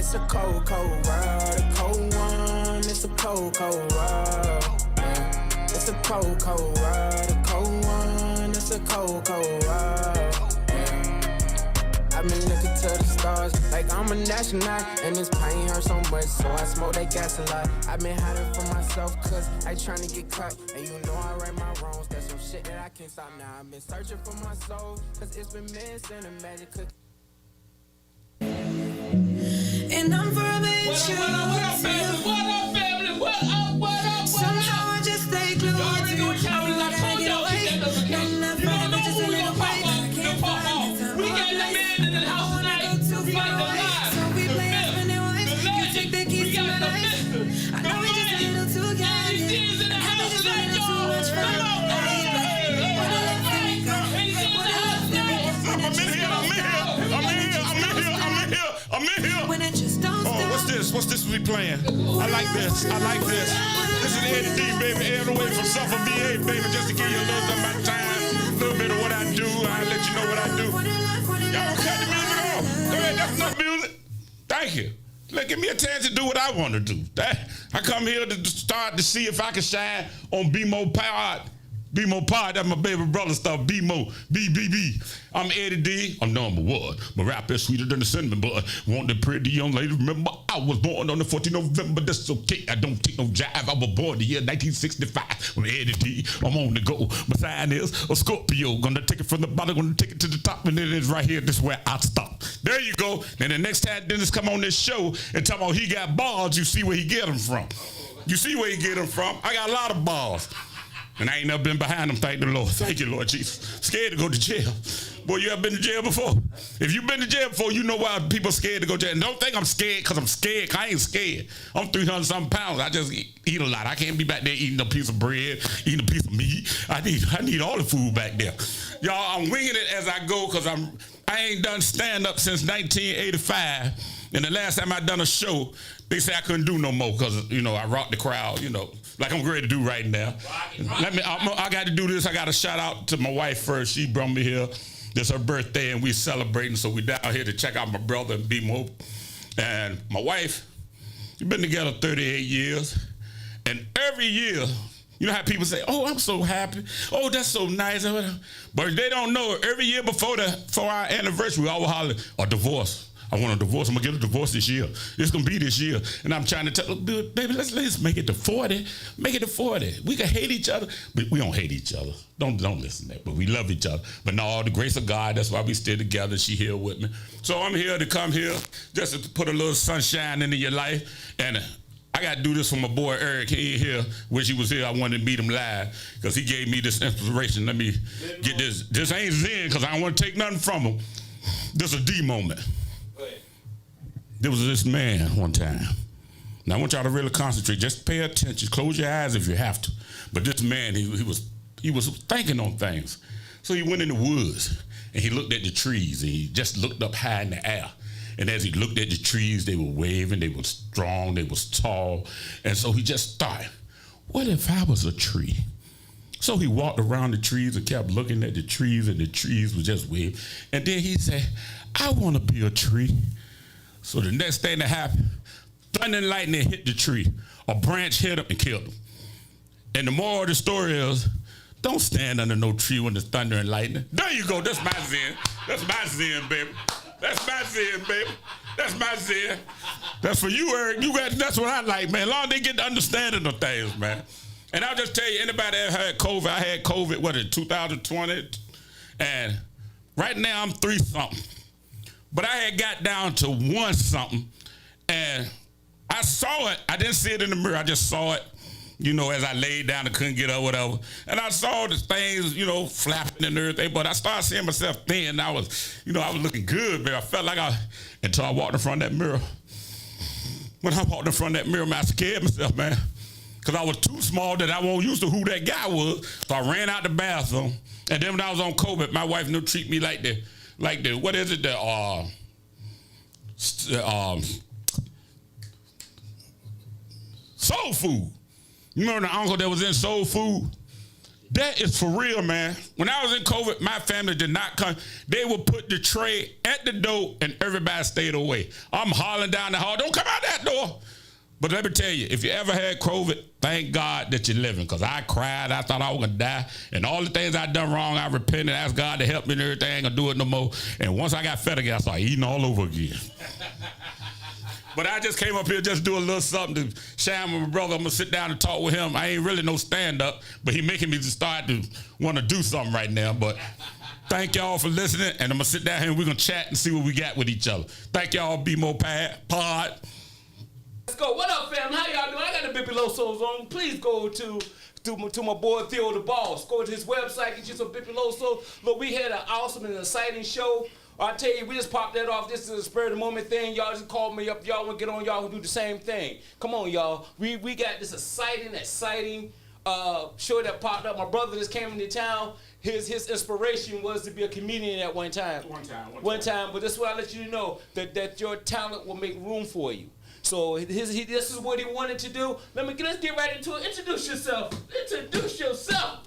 It's a cold, cold world, a cold one. It's a cold, cold world. Yeah. It's a cold, cold world, a cold one. It's a cold, cold world. Yeah. I've been looking to the stars like I'm a astronaut, and this pain hurts so much, so I smoke that gas a lot. I've been hiding from myself, cause I trying to get caught, and you know I right my wrongs. That's some shit that I can't stop now. I've been searching for my soul, cause it's been missing a magic cook. And I'm forever in What up, family? What up, family? What up? Somehow I just stay glued Y'all already know what time it is. I told y'all keep that notification. You don't know who we gonna pop off. We gonna pop off. We got the man in the house tonight. We got the live, the myth, the legend. We got the myster, the man. AD's in the house tonight, y'all. Come on, I'm in here. What's this we playing? I like this. This is Eddie D, baby, all the way from Suffolk, VA, baby, just to give you a little bit of my time, a little bit of what I do. I'll let you know what I do. Y'all don't cut the music off. Go ahead, that's enough music. Thank you. Look, give me a chance to do what I want to do. I come here to start to see if I can shine on BMore Pod. BMore Pod, that's my baby brother stuff. BMore, BBB. I'm Eddie D. I'm number one. My rap is sweeter than the cinnamon bun. Want the pretty young lady? Remember, I was born on the 14th November. That's okay. I don't take no jive. I was born the year 1965. I'm Eddie D. I'm on the go. My sign is a Scorpio. Gonna take it from the bottom, gonna take it to the top, and it is right here. This is where I stop. There you go. Then the next time Dennis come on this show and talk about he got balls, you see where he get them from. You see where he get them from. I got a lot of balls. And I ain't never been behind them, thank the Lord. Thank you, Lord Jesus. Scared to go to jail. Boy, you ever been to jail before? If you've been to jail before, you know why people scared to go to jail. And don't think I'm scared because I'm scared. I ain't scared. I'm 300-something pounds. I just eat a lot. I can't be back there eating a piece of bread, eating a piece of meat. I need all the food back there. Y'all, I'm winging it as I go because I ain't done stand-up since 1985. And the last time I done a show, they say I couldn't do no more because, I rocked the crowd, like I'm ready to do right now. I got to do this. I got to shout out to my wife first. She brought me here. It's her birthday, and we celebrating, so we down here to check out my brother and BMore. And my wife, we've been together 38 years, and every year, you know how people say, oh, I'm so happy. Oh, that's so nice. But they don't know, every year before our anniversary, we always holler, a divorce. I want a divorce. I'm going to get a divorce this year. It's going to be this year. And I'm trying to tell baby, let's make it to 40. Make it to 40. We can hate each other, but we don't hate each other. Don't listen to that, but we love each other. But no, the grace of God, that's why we stay together. She here with me. So I'm here to come here just to put a little sunshine into your life. And I got to do this for my boy Eric. He ain't here. Wish he was here. I wanted to meet him live because he gave me this inspiration. Let me get this. This ain't Zen because I don't want to take nothing from him. This is a D moment. There was this man one time. Now I want y'all to really concentrate. Just pay attention. Close your eyes if you have to. But this man, he was thinking on things. So he went in the woods and he looked at the trees and he just looked up high in the air. And as he looked at the trees, they were waving, they were strong, they was tall. And so he just thought, what if I was a tree? So he walked around the trees and kept looking at the trees, and the trees were just waving. And then he said, I want to be a tree. So the next thing that happened, thunder and lightning hit the tree. A branch hit him and killed him. And the moral of the story is, don't stand under no tree when there's thunder and lightning. There you go. That's my Zen. That's my Zen, baby. That's my Zen, baby. That's my Zen. That's for you, Eric. That's what I like, man. As long as they get the understanding of things, man. And I'll just tell you, anybody that had COVID, I had COVID, 2020? And right now I'm 3-something. But I had got down to 1-something, and I saw it. I didn't see it in the mirror. I just saw it, as I laid down and couldn't get up, whatever. And I saw the things, flapping and everything. But I started seeing myself thin. I was looking good, man. I felt like until I walked in front of that mirror. When I walked in front of that mirror, man, I scared myself, man. Because I was too small that I wasn't used to who that guy was. So I ran out the bathroom. And then when I was on COVID, my wife knew treat me like the what is it, soul food. You remember the uncle that was in soul food? That is for real, man. When I was in COVID, my family did not come. They would put the tray at the door and everybody stayed away. I'm hollering down the hall, don't come out that door. But let me tell you, if you ever had COVID, thank God that you're living, because I cried. I thought I was going to die. And all the things I done wrong, I repented, asked God to help me and everything. I ain't going to do it no more. And once I got fed again, I started eating all over again. But I just came up here just do a little something to shine with my brother. I'm going to sit down and talk with him. I ain't really no stand-up, but he making me to start to want to do something right now. But thank y'all for listening, and I'm going to sit down here and we're going to chat and see what we got with each other. Thank y'all, BMore Pod. Let's go. What up, fam? How y'all doing? I got the Bippy Losos on. Please go to my boy Theo the Boss. Go to his website, get you some Bippy Losos. Look, we had an awesome and exciting show. I tell you, we just popped that off. This is a spur of the moment thing. Y'all just call me up. Y'all want to get on, y'all who do the same thing. Come on, y'all. We got this exciting show that popped up. My brother just came into town. His inspiration was to be a comedian at one time. One time. But this is what I let you know, that your talent will make room for you. So this is what he wanted to do. Let's get right into it. Introduce yourself.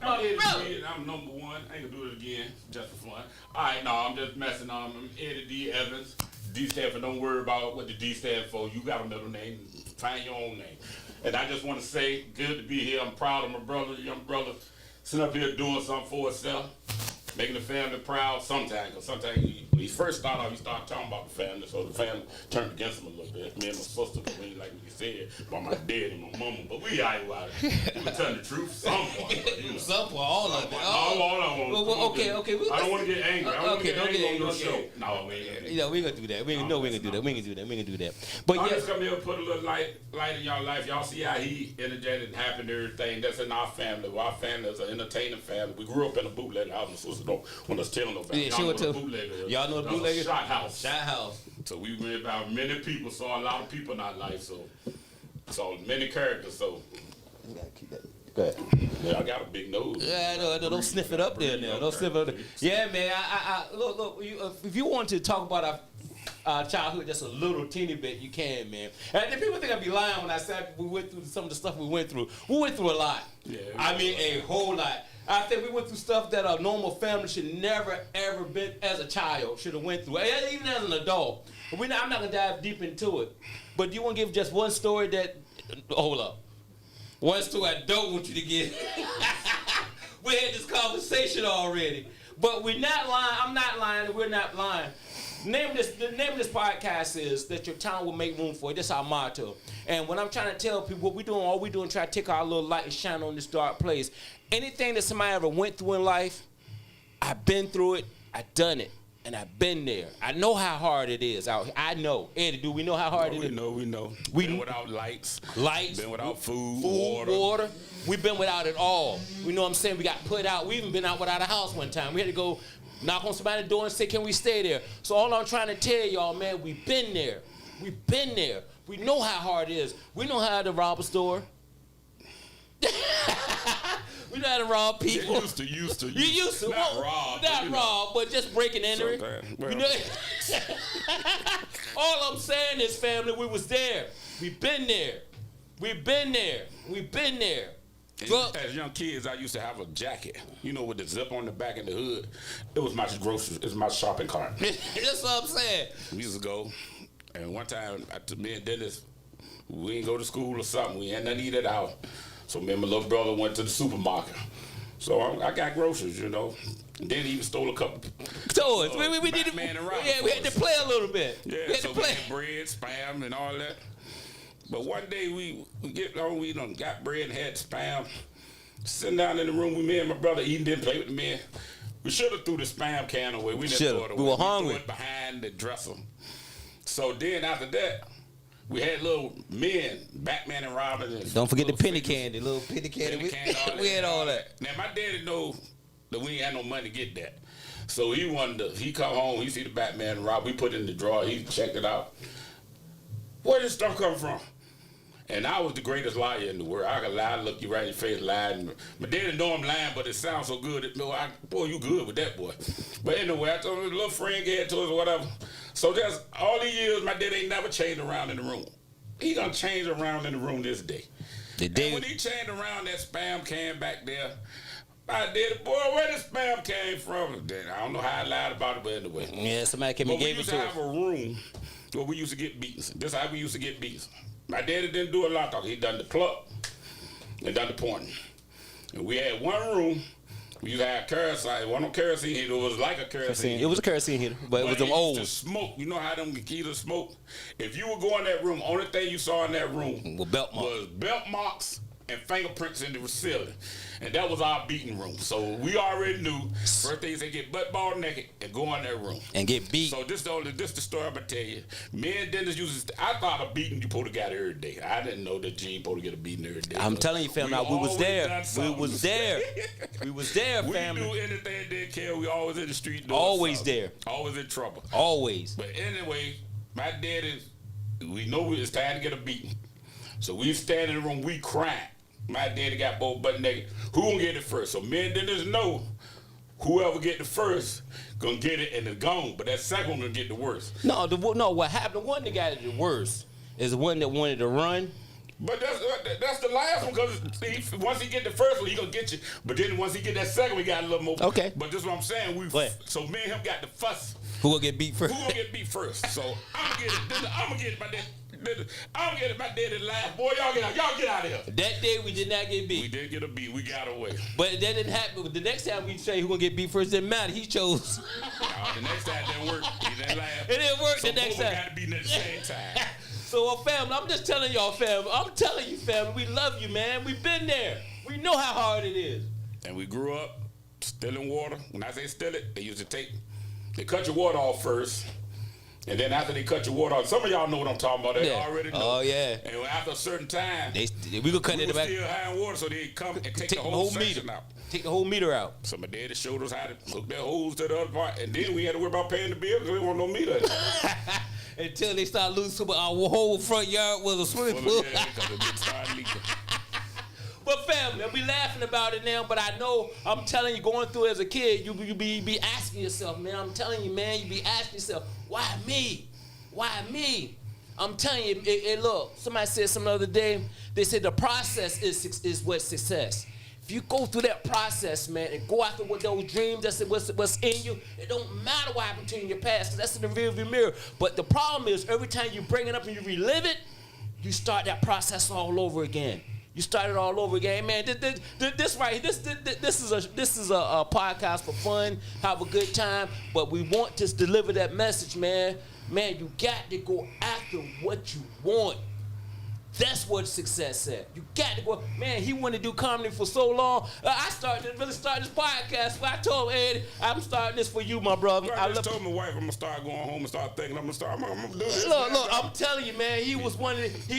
My brother. I'm number one. I ain't gonna do it again, just for fun. All right, no, I'm just messing on. I'm Eddie D. Evans. D stand for, don't worry about what the D stand for. You got a middle name. Find your own name. And I just want to say, good to be here. I'm proud of my brother, young brother, sitting up here doing something for himself. Making the family proud sometimes, because sometimes when he first started off, he started talking about the family, so the family turned against him a little bit. Me and my sister, but we ain't like what he said about my dad and my mama, but we all right. We were telling the truth some point. Some point, all of it. All of them. Okay. I don't want to get angry. I don't want to get angry on your show. No, we ain't. Yeah, we ain't gonna do that. We ain't gonna do that. But I just come here and put a little light in y'all life. Y'all see how he energetic and happy and everything. That's in our family. Well, our family is an entertaining family. We grew up in a bootlegger house. My sister don't want us telling nobody. Yeah, y'all know the bootlegger? Shot house. Shot house. So we read about many people, saw a lot of people in our life, so saw many characters, so. You gotta keep that. Go ahead. Yeah, I got a big nose. Yeah, I know. Don't sniff it up there now. Don't sniff it up there. Yeah, man. Look. If you want to talk about our childhood just a little teeny bit, you can, man. And then people think I'd be lying when I said we went through some of the stuff we went through. We went through a lot. Yeah. I mean, a whole lot. I think we went through stuff that a normal family should never, ever been, as a child, should have went through, even as an adult. I'm not going to dive deep into it. But do you want to give just one story that, hold up. One story I don't want you to get. We had this conversation already. But we're not lying. I'm not lying, and we're not lying. The name of this podcast is that your talent will make room for it. That's our motto. And when I'm trying to tell people what we're doing, all we're doing is try to take our little light and shine on this dark place. Anything that somebody ever went through in life, I've been through it, I've done it, and I've been there. I know how hard it is out here. I know. Eddie, do we know how hard it is? We know. We've been without lights. Been without food, water. We've been without it all. We know what I'm saying? We got put out. We even been out without a house one time. We had to go knock on somebody's door and say, can we stay there? So all I'm trying to tell y'all, man, we've been there. We've been there. We know how hard it is. We know how to rob a store. We know how to rob people. You used to. Not rob, but just break and enter it. Well. You know? All I'm saying is, family, we was there. We've been there. We've been there. As young kids, I used to have a jacket, with the zip on the back and the hood. It was my groceries. It was my shopping cart. That's what I'm saying. We used to go, and one time, me and Dennis, we didn't go to school or something. We had nothing to eat at the house. So me and my little brother went to the supermarket. So I got groceries, And then he even stole a couple. So we did. Batman and Robin. Yeah, we had to play a little bit. Yeah, so we had bread, spam, and all that. But one day we done got bread and had spam. Sitting down in the room, me and my brother eating, didn't play with the men. We should have threw the spam can away. We didn't throw it away. We were hungry. We threw it behind the dresser. So then after that, we had little men, Batman and Robin. And don't forget the penny candy, little penny candy. We had all that. Now my daddy know that we ain't had no money to get that. So he come home, he see the Batman and Robin. We put it in the drawer, he checked it out. Where did this stuff come from? And I was the greatest liar in the world. I could lie, look you right in your face, lie. And my daddy know I'm lying, but it sounds so good. Boy, you good with that, boy. But anyway, I told him, a little friend gave it to us or whatever. So just all these years, my daddy ain't never changed around in the room. He gonna change around in the room this day. And when he changed around that spam can back there, My daddy, boy, where this spam came from? I don't know how I lied about it, but anyway. Yeah, somebody came and gave it to us. We used to have a room where we used to get beatings. This is how we used to get beatings. My daddy didn't do a lot talking. He done the club and done the pointing. And we had one room. We used to have kerosene. It wasn't no kerosene heater. It was like a kerosene heater. It was a kerosene heater, but it was them old. To smoke. You know how them heaters smoke? If you would go in that room, only thing you saw in that room was belt marks and fingerprints in the ceiling. And that was our beating room. So we already knew first things they get butt ball naked and go in that room. And get beat. So this the story I'm gonna tell you. Me and Dennis I thought a beating you supposed to get every day. I didn't know that you ain't supposed to get a beating every day. I'm telling you, family, we was there. We was there. We was there, family. We do anything, didn't care. We always in the street doing always something. There. Always in trouble. Always. But anyway, my daddy, we know it's time to get a beating. So we stand in the room, we crying. My daddy got both butt naked. Who gonna get it first? So me and Dennis know whoever get the first gonna get it and it's gone. But that second one gonna get the worst. No, what happened? The one that got it the worst is the one that wanted to run. But that's the last one because once he get the first one, he gonna get you. But then once he get that second one, he got a little more. Okay. But this is what I'm saying. So me and him got the fuss. Who gonna get beat first? Who gonna get beat first? So I'm gonna get it. I'm gonna get it. My dad. I'm getting my daddy laugh. Boy, y'all get out of here. That day we did not get beat. We did get a beat. We got away. But that didn't happen. The next time we say who gonna get beat first didn't matter. He chose. No, the next time it didn't work. He didn't laugh. It didn't work the next time. Got to beat at the same time. So, family, I'm just telling y'all, family. I'm telling you, family, we love you, man. We've been there. We know how hard it is. And we grew up stealing water. When I say steal it, they cut your water off first. And then after they cut your water off, some of y'all know what I'm talking about. They already know. Oh, yeah. And after a certain time, we could cut it back. Still high in water, so they come and take the whole section out. Take the whole meter out. So my daddy showed us how to hook that hose to the other part, and then we had to worry about paying the bill because we didn't want no meter. Until they start losing, our whole front yard was a swimming pool. Yeah, because it started leaking. But family, we laughing about it now, but I know, I'm telling you, going through it as a kid, you be asking yourself, man, I'm telling you, man, you be asking yourself, why me? Why me? I'm telling you, look, somebody said something the other day, they said the process is what's success. If you go through that process, man, and go after what those dreams, that's what's in you, it don't matter what happened to you in your past, because that's in the rearview mirror. But the problem is, every time you bring it up and you relive it, you start that process all over again. You start it all over again, man. This is a podcast for fun, have a good time, but we want to deliver that message, man. Man, you got to go after what you want. That's what success is. You got to go. Man, he wanted to do comedy for so long. I started this podcast. I told Eddie, I'm starting this for you, my brother. I just told my wife I'm gonna start going home and start thinking I'm gonna do this. Look, I'm telling you, man. He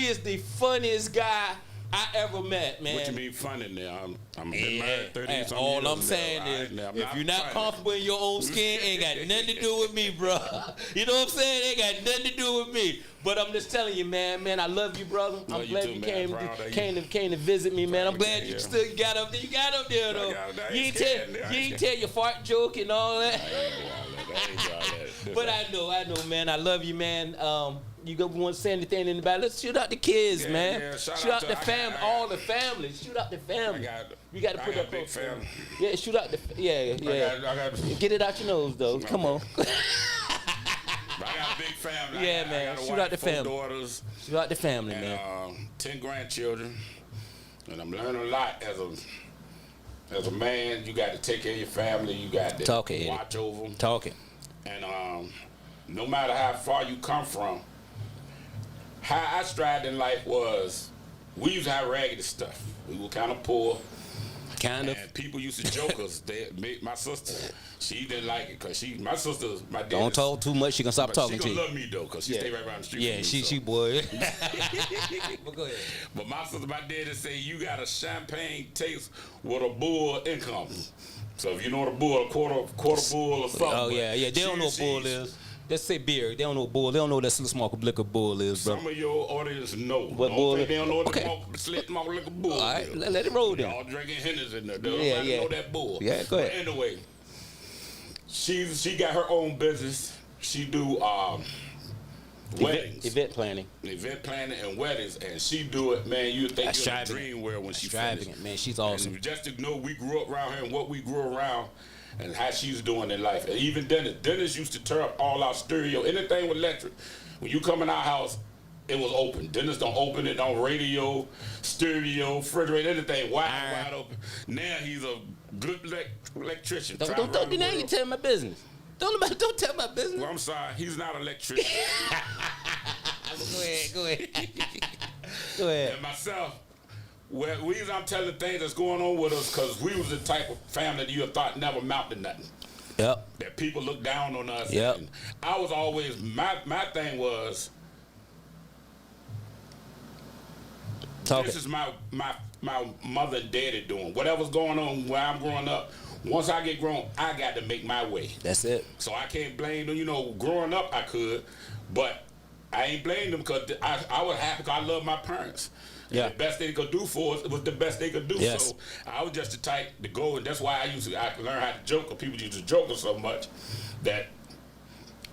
is the funniest guy I ever met, man. What you mean funny now? I'm been married 30 years. All I'm saying is, if you're not comfortable in your own skin, ain't got nothing to do with me, bro. You know what I'm saying? Ain't got nothing to do with me. But I'm just telling you, man, I love you, brother. I'm glad you came to visit me, man. I'm glad you still got up there. You got up there, though. You ain't tell your fart joke and all that. But I know, man. I love you, man. You want to say anything to anybody? Let's shoot out the kids, man. Yeah, shoot out the family, all the families. Shoot out the family. You got to put up big family. Yeah, shoot out the Get it out your nose, though. Come on. I got a big family. Yeah, man. Shoot out the family. Daughters. Shoot out the family, and, man. 10 grandchildren, and I'm learning a lot as a man. You got to take care of your family. You got to watch over them. Talking. And no matter how far you come from, how I strived in life was, we used to have raggedy stuff. We were kind of poor. And people used to joke us. My sister, she didn't like it because my dad. Don't talk too much. She gonna stop talking to you. She gonna love me though because she stay right around the street. Yeah, she boy. But go ahead. But my daddy say you got a champagne taste with a bull income. So if you know what a bull, a quarter bull or something. Oh yeah. They don't know what bull is. Let's say beer. They don't know bull. They don't know what that small liquor bull is, bro. Some of your audience know. What bull? They don't know what the small liquor bull is. All right, let it roll then. Y'all drinking Henderson in there. They don't know that bull. Yeah, go ahead. But anyway, she got her own business. She do weddings. Event planning. Event planning and weddings, and she do it, man. You think you're in a dream world when she finished. It, man. She's awesome. And just to know we grew up around her and what we grew around and how she's doing in life. And even Dennis used to turn up all our stereo, anything with electric. When you come in our house, it was open. Dennis don't open it on radio, stereo, refrigerator, anything wide open. Now he's a good electrician. Don't now you tell my business. Don't tell my business. Well, I'm sorry, he's not an electrician. Go ahead. Go ahead. And myself, well, the reason I'm telling things that's going on with us, because we was the type of family that you have thought never amounted to nothing. Yep. That people look down on us. Yep. And I was always, my thing was, this is my mother and daddy doing. Whatever's going on where I'm growing up, once I get grown, I got to make my way. That's it. So I can't blame them. You know, growing up I could, but I ain't blame them because I was happy because I love my parents. Yeah. And the best they could do for us was the best they could do. Yes. So I was just the type to go, and that's why I learned how to joke, because people used to joke us so much that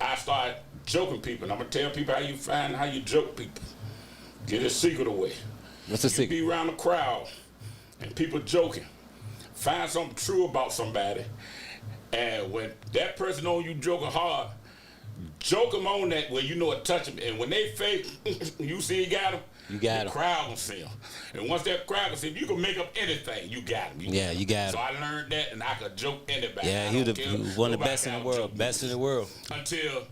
I started joking people. And I'm going to tell people how you joke people. Get a secret away. What's the secret? You be around the crowd and people joking. Find something true about somebody, and when that person on you joking hard, joke them on that where you know it touch them. And when they fake, you see you got them. You got the them. crowd will see them. And once that crowd will see them, you can make up anything. You got them. You got them. So I learned that, and I could joke anybody. Yeah, he was one of the best in the world. Best in the world. Until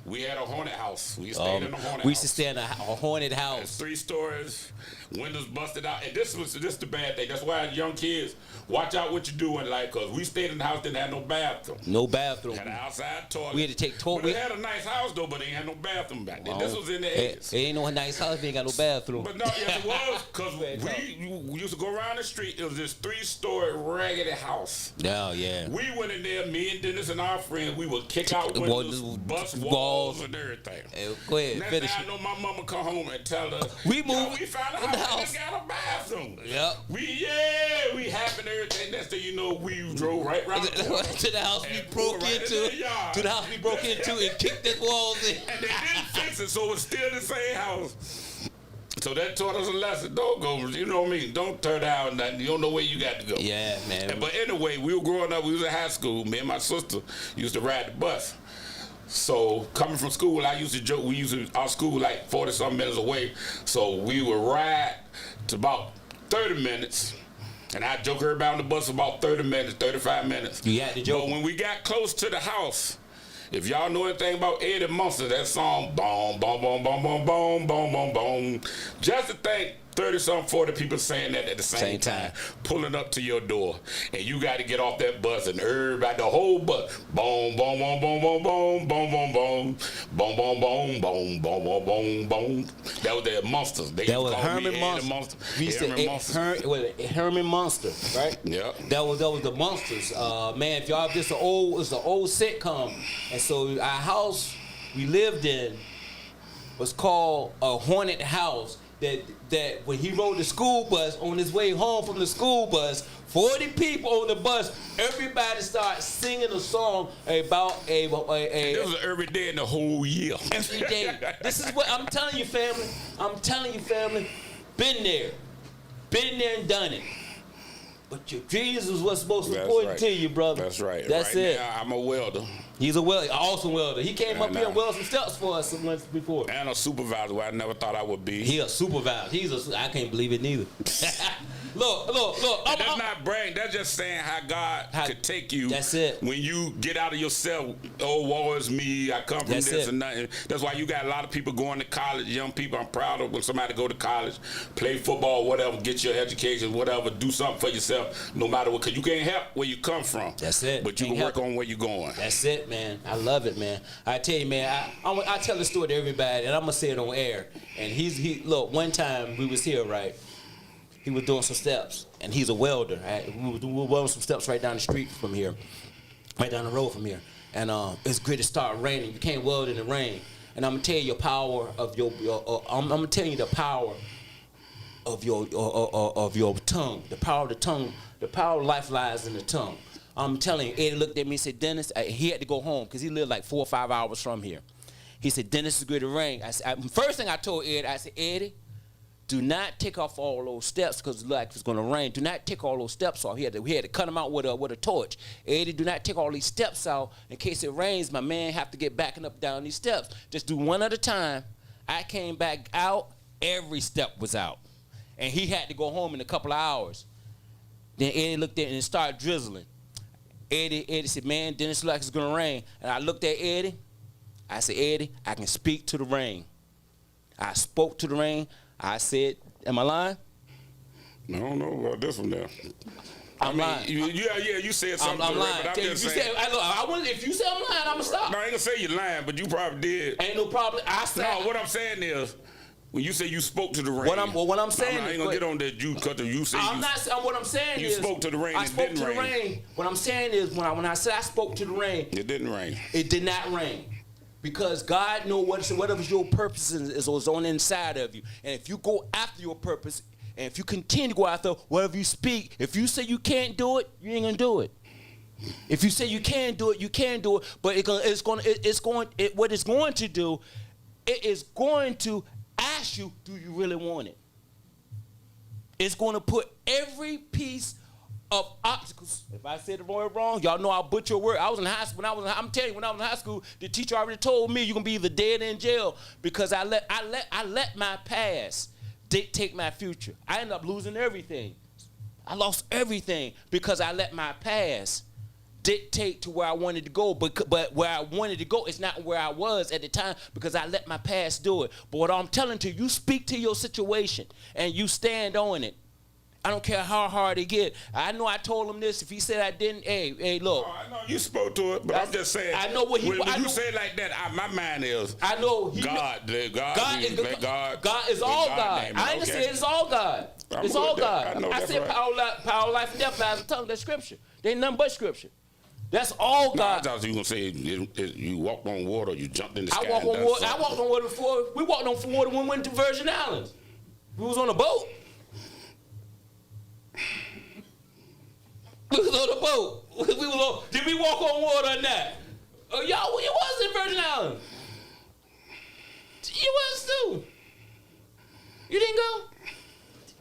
we had a haunted house. We stayed in a haunted house. We used to stay in a haunted house. It's 3 stories, windows busted out. And this the bad thing. That's why young kids, watch out what you do in life, because we stayed in the house, didn't have no bathroom. No bathroom. Had an outside toilet. We had to take toilet. We had a nice house, though, but they ain't had no bathroom back then. This was in the 80s. It ain't no nice house if you ain't got no bathroom. But no, yes, it was, because we used to go around the street. It was this 3-story raggedy house. Oh, yeah. We went in there, me and Dennis and our friends, we would kick out windows, bust walls and everything. Go ahead, Next finish thing I know, my mama come home and tell us, we moved. We found a house that got a bathroom. Yep. We happen everything. Next thing you know, we drove right around the corner. To the house we broke into. To the house we broke into and kicked the walls in. And they didn't fix it, so it's still the same house. So that taught us a lesson. Don't go, you know what I mean? Don't turn down nothing. You don't know where you got to go. Yeah, man. But anyway, we were growing up. We was in high school. Me and my sister used to ride the bus. So coming from school, I used to joke. Our school like 40-something minutes away. So we would ride to about 30 minutes. And I joke her about on the bus for about 30 minutes, 35 minutes. You had to joke. But when we got close to the house, if y'all know anything about Eddie Munster, that song, boom, boom, boom, boom, boom, boom, boom, boom, boom. Just to think 30-something, 40 people saying that at the same time, pulling up to your door. And you got to get off that bus, and everybody, the whole bus, boom, boom, boom, boom, boom, boom, boom, boom, boom, boom, boom, boom, boom, boom, boom, boom, boom. That was the Monsters. That was Herman Munster. We used to Herman Munster, right? Yeah. That was the Monsters. Man, if y'all, it's an old sitcom, and so our house we lived in was called a haunted house. That when he rode the school bus on his way home from the school bus, 40 people on the bus, everybody started singing a song about a This was every day in the whole year. Every day. This is what I'm telling you, family. Been there and done it. But your dreams is what's most important to you, brother. That's right. That's right it. Now, I'm a welder. He's an awesome welder. He came up here and welded some steps for us some months before. And a supervisor, where I never thought I would be. He a supervisor. I can't believe it neither. Look. That's not bragging. That's just saying how God could take you. That's it. When you get out of yourself, oh, woe is me. I come from this and nothing. That's why you got a lot of people going to college. Young people, I'm proud of when somebody go to college, play football, whatever, get your education, whatever, do something for yourself, no matter what. Because you can't help where you come from. That's it. But you can work on where you're going. That's it, man. I love it, man. I tell you, man, I tell the story to everybody, and I'm going to say it on air. And look, one time we was here, right? He was doing some steps, and he's a welder. Right? We were welding some steps right down the street from here, right down the road from here. And it's good to start raining. You can't weld in the rain. And I'm gonna tell you your power of I'm gonna tell you the power of your tongue. The power of the tongue. The power of life lies in the tongue. I'm telling you, Eddie looked at me and said, Dennis, he had to go home because he lived like 4 or 5 hours from here. He said, Dennis is going to rain. First thing I told Eddie, I said, Eddie, do not take off all those steps because like it's going to rain. Do not take all those steps off. We had to cut them out with a torch. Eddie, do not take all these steps out in case it rains. My man have to get backing up down these steps. Just do one at a time. I came back out. Every step was out. And he had to go home in a couple of hours. Then Eddie looked at it and it started drizzling. Eddie said, man, Dennis looks like it's going to rain. And I looked at Eddie. I said, Eddie, I can speak to the rain. I spoke to the rain. I said, am I lying? I don't know about this one now. I'm lying. You said something. I'm to lying. But I'm just saying. If you say I'm lying, I'm going to stop. No, I ain't going to say you're lying, but you probably did. Ain't no problem. What I'm saying is, when you say you spoke to the rain. What I'm saying I ain't going to get on that you say what I'm saying you is. spoke to the rain, I spoke to the rain. What I'm saying is, when I said I spoke to the rain. It didn't rain. It did not rain. Because God knows whatever your purpose is on the inside of you. And if you go after your purpose, and if you continue to go after whatever you speak, if you say you can't do it, you ain't gonna do it. If you say you can do it, you can do it. But what it's going to do, it is going to ask you, do you really want it? It's going to put every piece of obstacles. If I said the word wrong, y'all know I'll butcher a word. I was in high school. I'm telling you, when I was in high school, the teacher already told me you're gonna be either dead or in jail because I let my past dictate my future. I ended up losing everything. I lost everything because I let my past dictate to where I wanted to go. But where I wanted to go is not where I was at the time because I let my past do it. But what I'm telling you speak to your situation and you stand on it. I don't care how hard it get. I know I told him this. If he said I didn't, hey, look. Oh, I know you spoke to it, but I'm just saying. I know what he. When you say it like that, my mind is. I know God is all God. I ain't gonna say it's all God. It's all God. I said right. power, life, and death lies in the tongue. That's scripture. There ain't nothing but scripture. That's all God. I thought you were gonna say you walked on water, you jumped in the sky. I walked on water before. We walked on water when we went to Virgin Islands. We was on a boat. We was on a boat. Did we walk on water or not? Oh, y'all, you was in Virgin Islands. You was too. You didn't go?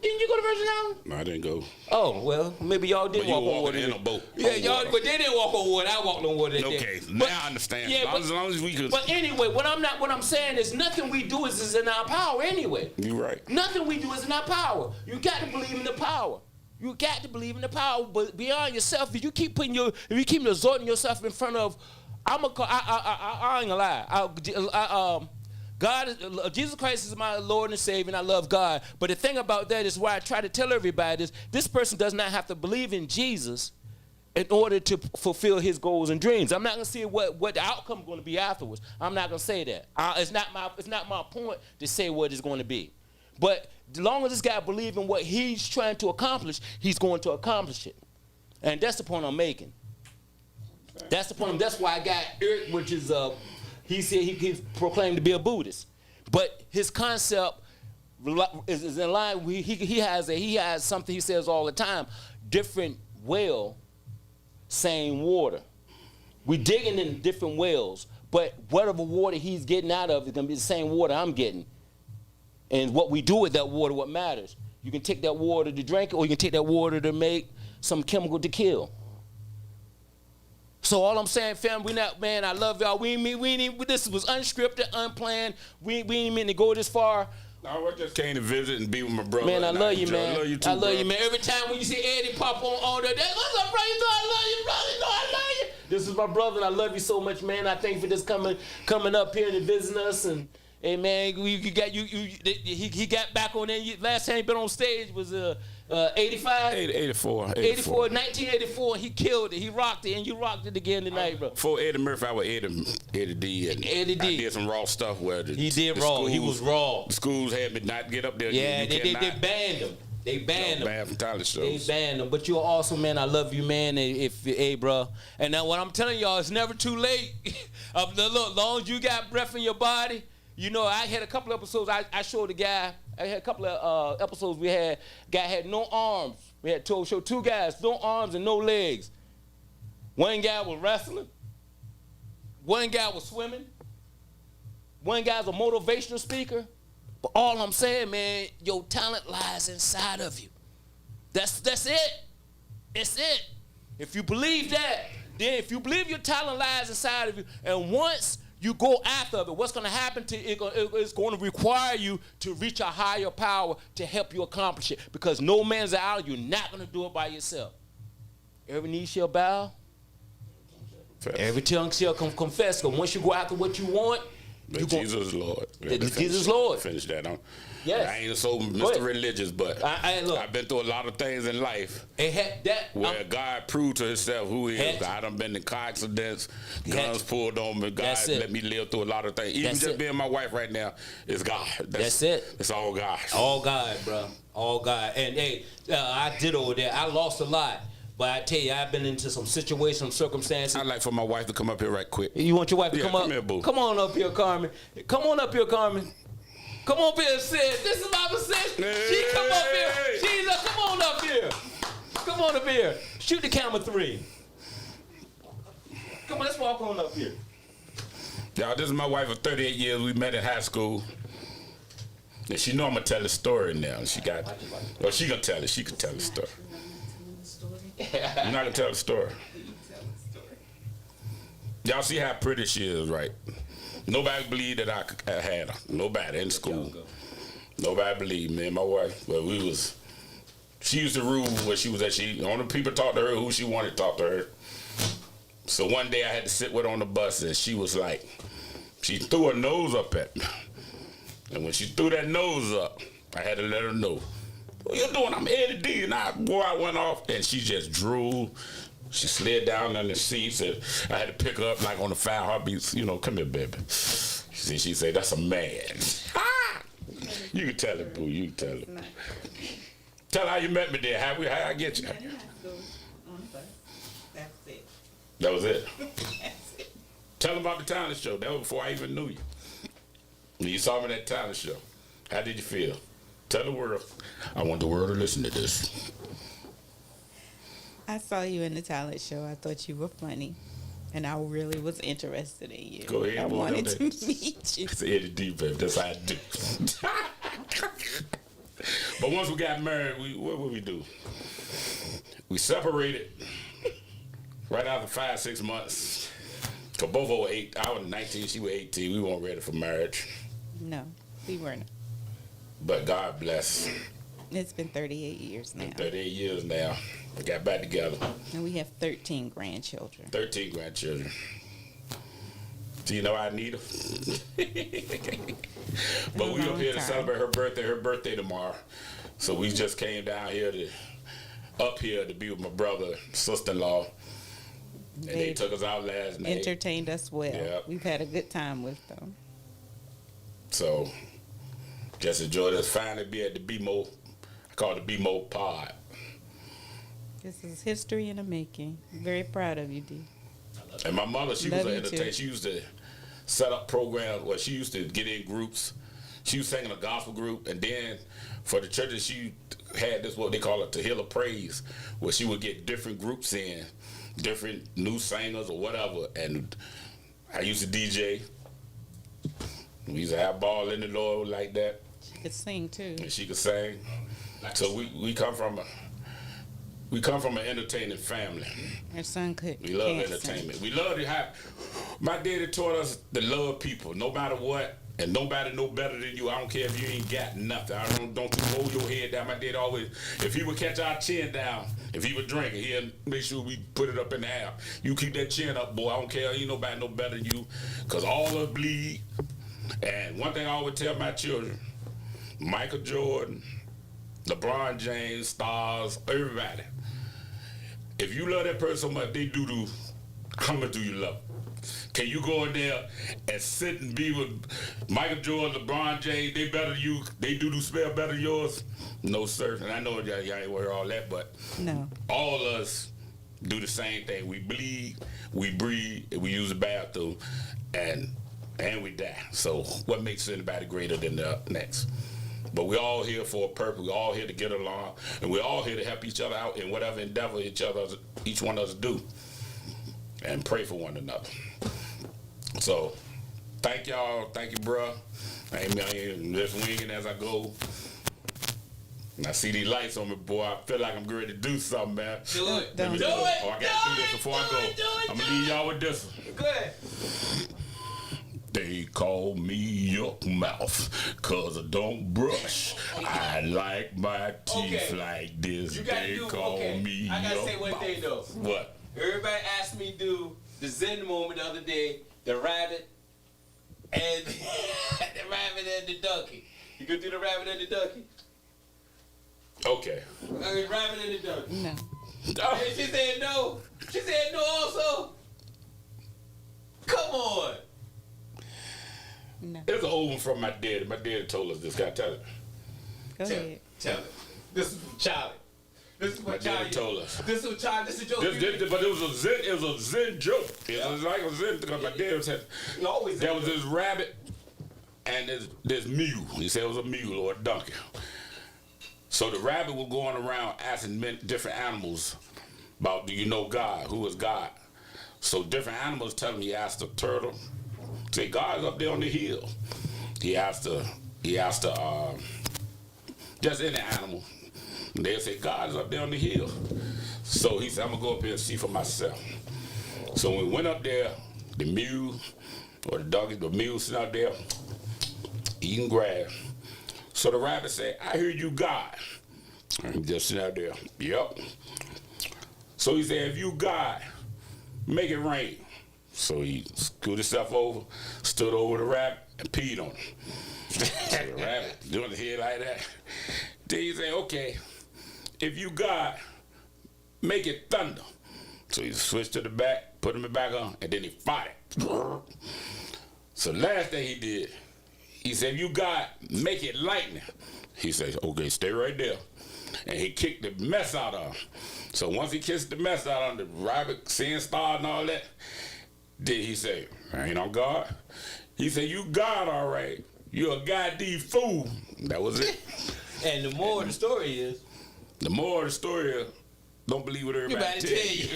Didn't you go to Virgin Islands? No, I didn't go. Oh, well, maybe y'all did walk on water. in a boat. Yeah, y'all, but they didn't walk on water. I walked on water. Okay, now I understand. Yeah, as long as we could. But anyway, what I'm saying is nothing we do is in our power anyway. You're right. Nothing we do is in our power. You got to believe in the power. You got to believe in the power, but beyond yourself, if you keep exhorting yourself in front of, I ain't gonna lie. Jesus Christ is my Lord and Savior, and I love God. But the thing about that is why I try to tell everybody is this person does not have to believe in Jesus in order to fulfill his goals and dreams. I'm not gonna see what the outcome is going to be afterwards. I'm not gonna say that. It's not my point to say what it's going to be. But as long as this guy believes in what he's trying to accomplish, he's going to accomplish it. And that's the point I'm making. That's the point. That's why I got Eric, which is, he said he's proclaimed to be a Buddhist. But his concept is in line. He has something he says all the time, different well, same water. We're digging in different wells, but whatever water he's getting out of is going to be the same water I'm getting. And what we do with that water, what matters. You can take that water to drink it, or you can take that water to make some chemical to kill. So all I'm saying, fam, I love y'all. This was unscripted, unplanned. We ain't meant to go this far. No, I just came to visit and be with my brother. Man, I love you, man. I love you too, I love you, man. Every time when you see Eddie pop on there, what's up, bro? You know I love you, brother. You know I love you. This is my brother, and I love you so much, man. I thank you for this coming up here and visiting us. And hey, man, he got back on there. Last time he been on stage was 85? 84. 1984, he killed it. He rocked it, and you rocked it again tonight, bro. Before Eddie Murphy, I was Eddie D. And Eddie D. I did some raw stuff where he did raw. He was raw. The schools had me not get up there. Yeah, they banned him. They banned him. Banned from talent shows. They banned him. But you're awesome, man. I love you, man. Hey, bro. And now what I'm telling y'all, it's never too late. Look, long as you got breath in your body. You know, I had a couple episodes. I showed the guy. I had a couple of episodes. Guy had no arms. We had to show two guys, no arms and no legs. One guy was wrestling. One guy was swimming. one guy's a motivational speaker. But all I'm saying, man, your talent lies inside of you. That's it. It's it. If you believe that, then if you believe your talent lies inside of you, and once you go after it, what's going to happen to it? It's going to require you to reach a higher power to help you accomplish it. Because no man's out. You're not going to do it by yourself. Every knee shall bow. Every tongue shall confess. Because once you go after what you want, Jesus Lord. Jesus Lord. Finish that. Yes. I ain't so Mr. Religious, but look, I've been through a lot of things in life where God proved to himself who he is. I done been in car accidents, guns pulled on me. God let me live through a lot of things. Even just being my wife right now is God. That's it. It's all God. All God, bro. All God. And hey, I did over there. I lost a lot. But I tell you, I've been into some situations, some circumstances. I'd like for my wife to come up here right quick. You want your wife to come up? Come here, boo. Come on up here, Carmen. Come on up here, Carmen. Come on up here, sis. This is my sis. She come up here. She's come on up here. Come on up here. Shoot the camera 3. Come on, let's walk on up here. Y'all, this is my wife of 38 years. We met in high school. And she know I'm going to tell the story now. She got, well, she going to tell it. She can tell the story. I'm not going to tell the story. Y'all see how pretty she is, right? Nobody believed that I had her. Nobody in school. Nobody believed me and my wife. But she used to rule where she was at. Only people talked to her who she wanted to talk to her. So one day I had to sit with her on the bus, and she was like, she threw her nose up at me. And when she threw that nose up, I had to let her know. What you doing? I'm Eddie D. And I went off, and she just drooled. She slid down on the seats, and I had to pick her up like on the 5 heartbeats. You know, come here, baby. She said, that's a man. You can tell it, boo. You can tell it. Tell her how you met me there. How I get you? That's it. That was it? That's it. Tell them about the talent show. That was before I even knew you. When you saw me at that talent show, how did you feel? Tell the world. I want the world to listen to this. I saw you in the talent show. I thought you were funny. And I really was interested in you. Go ahead, I boy, wanted to meet you. It's Eddie D, baby. That's how I do. But once we got married, what would we do? We separated right after 5-6 months. Cause both of us 8. I was 19, she was 18. We weren't ready for marriage. No, we weren't. But God bless. It's been 38 years now. 38 years now. We got back together. And we have 13 grandchildren. 13 grandchildren. Do you know I need her? But we up here to celebrate her birthday tomorrow. So we just came down here to be with my brother, sister-in-law. And they took us out last night. Entertained us well. Yep. We've had a good time with them. So just enjoy this. Finally be at the BMore. I call it the BMore pod. This is history in the making. I'm very proud of you, D. And my mother, she was an entertainer. She used to set up programs where she used to get in groups. She was singing a gospel group, and then for the churches, she had this, what they call it, the Hill of Praise, where she would get different groups in, different new singers or whatever. And I used to DJ. We used to have ball in the Lord like that. She could sing too. And she could sing. So we come from an entertaining family. Her son could. We love entertainment. We love to have. My daddy taught us to love people, no matter what, and nobody know better than you. I don't care if you ain't got nothing. Don't you hold your head down. My dad always, if he would catch our chin down, if he was drinking, he'd make sure we put it up in the air. You keep that chin up, boy. I don't care. Ain't nobody know better than you, cause all of us bleed. And one thing I always tell my children: Michael Jordan, LeBron James, stars, everybody. If you love that person so much, they do, how much do you love them? Can you go in there and sit and be with Michael Jordan, LeBron James, they better than you, they do spell better than yours? No, sir. And I know y'all ain't worried all that, but no. All of us do the same thing. We bleed, we breathe, we use the bathroom, and we die. So what makes anybody greater than the next? But we're all here for a purpose. We're all here to get along, and we're all here to help each other out in whatever endeavor each one of us do, and pray for one another. So, thank y'all. Thank you, bro. I'm just winging as I go. And I see these lights on me, boy. I feel like I'm ready to do something, man. Do it. Don't Do do it. Oh, I gotta do this before I go. I'm gonna leave y'all with this one. Go ahead. They call me Yuck Mouth, cause I don't brush. I like my teeth like this. You gotta They do, call okay. me I gotta Yuck say one Mouth. thing though. What? Everybody asked me to do the Zen moment the other day, the rabbit and the rabbit and the donkey. You gonna do the rabbit and the donkey? Okay. Rabbit and the donkey. No. And she said no. She said no also. Come on. No. It's an old one from my dad. My dad told us this. Can I tell it? Go ahead. Tell it. This is from Charlie. This is My what dad Charlie told us. This is what Charlie. This is a joke. But it was a Zen. It was a Zen joke. It was like a Zen because my dad said You always there was this rabbit and this mule. He said it was a mule or a donkey. So the rabbit was going around asking different animals about, do you know God? Who is God? So different animals tell him. He asked the turtle, say God's up there on the hill. He asked just any animal. And they'll say God's up there on the hill. So he said, I'm gonna go up here and see for myself. So when we went up there, the mule or the donkey, the mule sitting out there eating grass. So the rabbit said, I hear you God. And he just sitting out there, yep. So he said, if you God, make it rain. So he scooted himself over, stood over the rabbit, and peed on him. So the rabbit doing the head like that. Then he said, okay, if you God, make it thunder. So he switched to the back, put him back on, and then he fought it. So last thing he did, he said, if you God, make it lightning. He said, okay, stay right there. And he kicked the mess out of him. So once he kissed the mess out of him, the rabbit, seeing stars and all that, then he said, I ain't on God. He said, you God, all right. You're a goddamn fool. That was it. And the moral of the story is, The moral of the story is, don't believe what everybody tell you.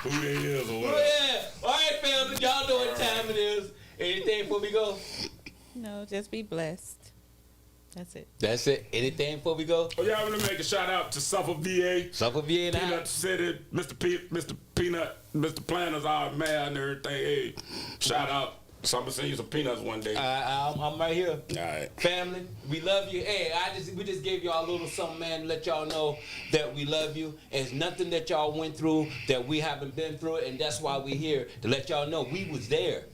Who they is or what? yeah. All right, family, y'all know what time it is. Anything before we go? No, just be blessed. That's it. That's it. Anything before we go? Oh, y'all want to make a shout out to Suffolk VA, Suffolk VA now. Peanut City, Mr. Peanut, Mr. Planners, our mayor and everything. Hey, shout out. So I'm gonna send you some peanuts one day. I'm right here. All right. Family, we love you. Hey, we just gave y'all a little something, man, to let y'all know that we love you. It's nothing that y'all went through that we haven't been through, and that's why we here to let y'all know we was there.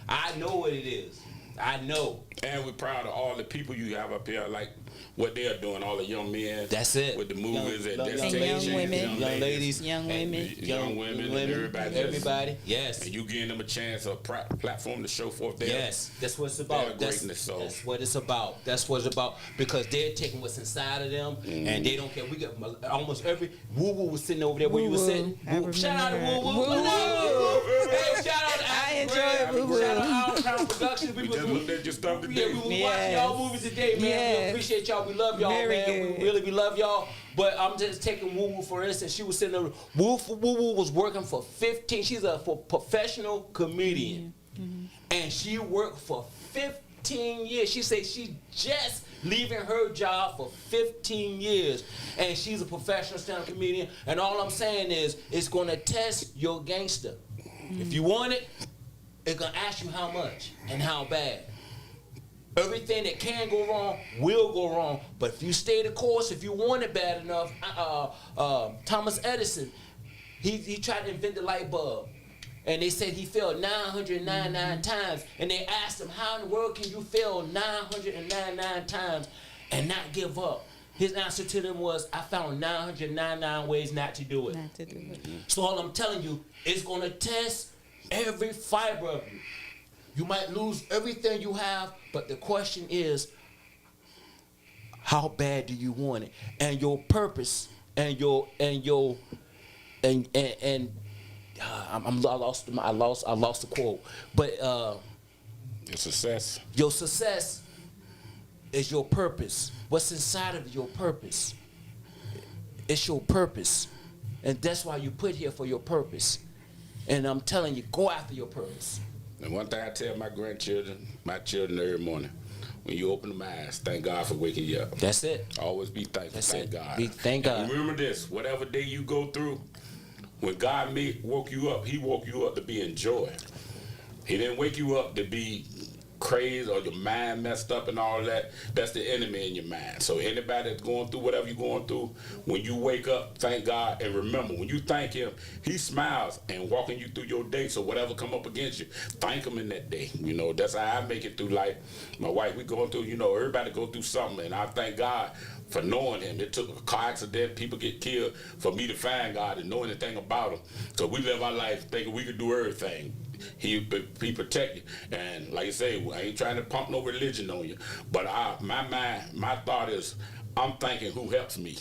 I know what it is. I know. And we're proud of all the people you have up here, like what they're doing, all the young men. That's it. With the movies and young destinations, women. Young ladies. Young women. young women, and everybody. Yes. And you giving them a chance, a platform to show forth their Yes, that's what it's about. their greatness. So That's what it's about. That's what it's about. Because they're taking what's inside of them, and they don't care. We got almost every Woo Woo was sitting over there where you were sitting. Shout out to Woo Woo. Hey, shout out to I enjoy Woo Woo. Shout out to Our Productions. we just looked at your stuff Yeah, today. we were watching y'all movies today, man. We Yes. appreciate y'all. We love y'all, Very man. good. We love y'all. But I'm just taking Woo Woo for instance. She was sitting there. Woo Woo was working for 15. She's a professional comedian, and she worked for 15 years. She said she just leaving her job for 15 years, and she's a professional stand-up comedian. And all I'm saying is, it's gonna test your gangster. If you want it, it's gonna ask you how much and how bad. Everything that can go wrong will go wrong. But if you stay the course, if you want it bad enough, Thomas Edison, he tried to invent the light bulb. And they said he failed 999 times. And they asked him, how in the world can you fail 999 times and not give up? His answer to them was, I found 999 ways not to do it. Not to do it. So all I'm telling you, it's going to test every fiber of you. You might lose everything you have, but the question is, how bad do you want it? And your purpose I lost the quote. But Your success. your success is your purpose. What's inside of your purpose? It's your purpose. And that's why you put here for your purpose. And I'm telling you, go after your purpose. And one thing I tell my grandchildren, my children every morning, when you open them eyes, thank God for waking you up. That's it. Always be thankful. That's thank it. God. Thank God. And remember this, whatever day you go through, when God woke you up, he woke you up to be in joy. He didn't wake you up to be crazy or your mind messed up and all that. That's the enemy in your mind. So anybody that's going through whatever you're going through, when you wake up, thank God. And remember, when you thank him, he smiles and walking you through your day. So whatever come up against you, thank him in that day. You know, that's how I make it through life. My wife, we going through, you know, everybody go through something. And I thank God for knowing him. It took a car accident, people get killed, for me to find God and know anything about him. So we live our life thinking we can do everything. He protect you, and like I say, I ain't trying to pump no religion on you, but my thought is, I'm thanking who helps me.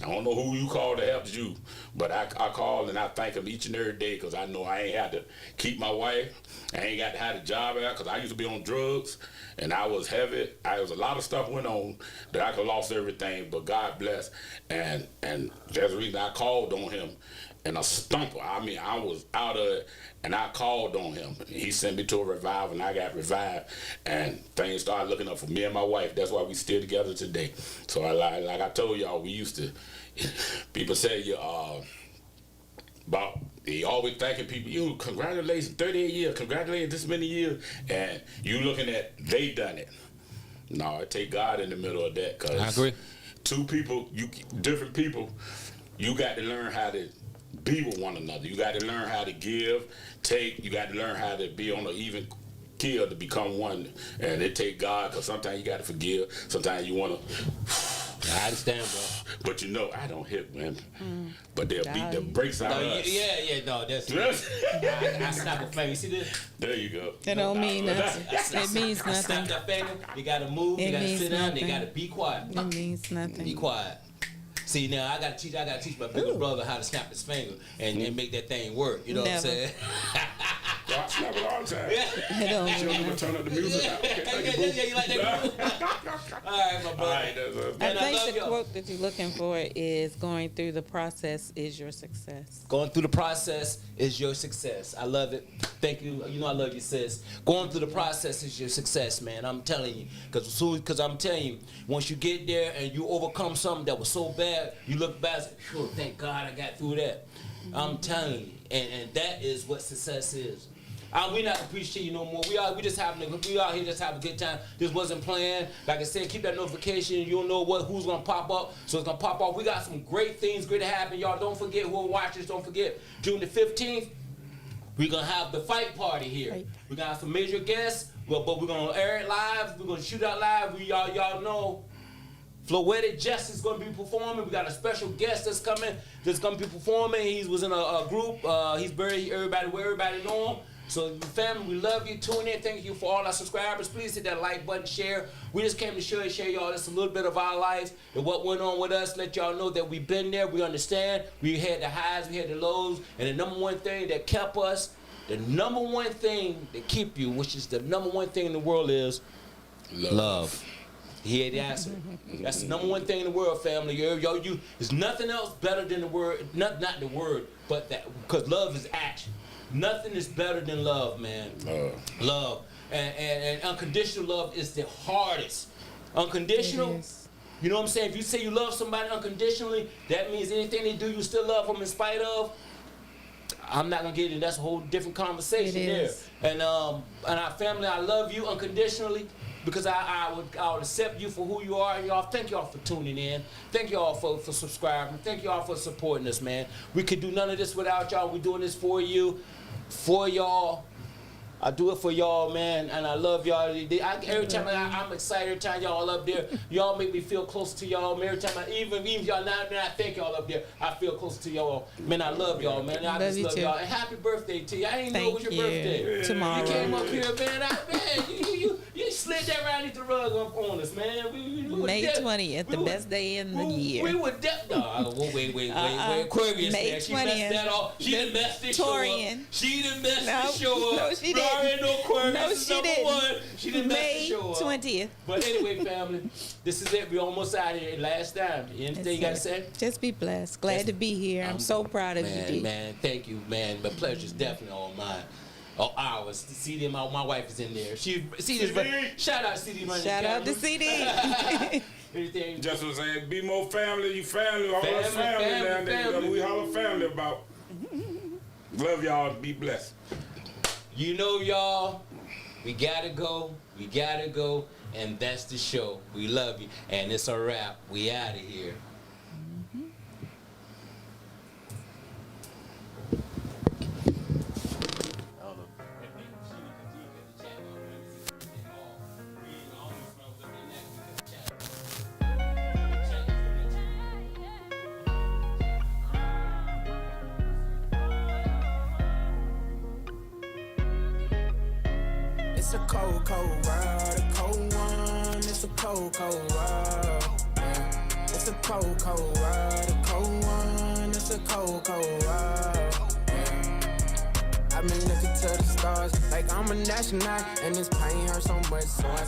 I don't know who you call that helps you, but I call and I thank him each and every day, because I know I ain't had to keep my wife. I ain't got to have a job out, because I used to be on drugs and I was heavy. I was a lot of stuff went on that I could lost everything, but God bless, and that's the reason I called on him. And a stumper. I mean, I was out of it, and I called on him. He sent me to a revival, and I got revived, and things started looking up for me and my wife. That's why we still together today. So like I told y'all, we used to, people say you about, he always thanking people, you congratulations, 38 years, congratulations, this many years, and you looking at they done it. No, I take God in the middle of that, because I agree. Two people, different people, you got to learn how to be with one another. You got to learn how to give, take. You got to learn how to be on an even keel to become one. And it take God, because sometimes you got to forgive. Sometimes you want to. I understand, bro. But you know, I don't hit women. But they'll beat the brakes out of us. Yeah, no, that's I snap a finger. You see this? There you go. That don't mean nothing. It means I snap nothing. that finger. You got to move. You got to sit down. You got to be quiet. It means nothing. Be quiet. See, now I gotta teach my bigger brother how to snap his finger and make that thing work. You know what I'm saying? I snap it all the time. It don't She'll mean even nothing. turn up the music out. Okay, thank you, boo. You like that? All right, my brother. All right, that's And I I love think the y'all. quote that you're looking for is going through the process is your success. Going through the process is your success. I love it. Thank you. You know I love you, sis. Going through the process is your success, man. I'm telling you. Because I'm telling you, once you get there and you overcome something that was so bad, you look back and say, sure, thank God I got through that. I'm telling you. And that is what success is. We not appreciate you no more. We out here just having a good time. This wasn't planned. Like I said, keep that notification. You don't know who's gonna pop up. So it's gonna pop up. We got some great things to happen. Y'all don't forget who are watchers, don't forget. June the 15th, we're gonna have the fight party here. Right. We're gonna have some major guests, but we're gonna air it live. We're gonna shoot out live. Y'all know Floetic Jess is going to be performing. We got a special guest that's coming. That's going to be performing. He was in a group. He's very everybody know him. So family, we love you. Tune in. Thank you for all our subscribers. Please hit that like button, share. We just came to share y'all just a little bit of our lives and what went on with us. Let y'all know that we've been there. We understand. We had the highs, we had the lows, and the number one thing that kept us, the number one thing that keep you, which is the number one thing in the world, is love. He had the answer. That's the number one thing in the world, family. There's nothing else better than the word, not the word, but that, because love is action. Nothing is better than love, man. Love. And unconditional love is the hardest. Unconditional, you know what I'm saying? If you say you love somebody unconditionally, that means anything they do, you still love them in spite of. I'm not gonna get into that's a whole different conversation there. And our family, I love you unconditionally. Because I would accept you for who you are. And y'all, thank y'all for tuning in. Thank y'all for subscribing. Thank y'all for supporting us, man. We could do none of this without y'all. We're doing this for you, for y'all. I do it for y'all, man, and I love y'all. Every time I'm excited, every time y'all up there, y'all make me feel close to y'all. Every time even if y'all not, man, I thank y'all up there. I feel close to y'all. Man, I love y'all, man. I just love y'all. And happy birthday to you. I didn't know it was your birthday. Tomorrow. You came up here, man. You slid that right underneath the rug up on us, man. We May 20th, the best day in the year. We were wait, Aquarius, May man. She 20th, messed that off. She done messed this show up. Taurian. She done messed No, the show up. no, she didn't. Already know Aquarius No, is she number didn't. one. She done messed the May show up. 20th. But anyway, family, this is it. We almost out of here. Last time. Anything you got to say? Just be blessed. Glad to be here. I'm so proud of you, D. Man, thank you, man. The pleasure's definitely all mine. Oh, ours. CD, my wife is in there. CD's shout out CD running. Shout out to CD. Anything. Just was saying, BMore family, you family, all us family down there. We holler family about. Love y'all. Be blessed. You know, y'all, we gotta go. We gotta go. And that's the show. We love you. And it's a wrap. We out of here. It's a cold, cold world, a cold one. It's a cold, cold world. Yeah. It's a cold, cold world, a cold one. It's a cold, cold world. Yeah. I've been looking to the stars like I'm an astronaut, and this pain hurts so much, so I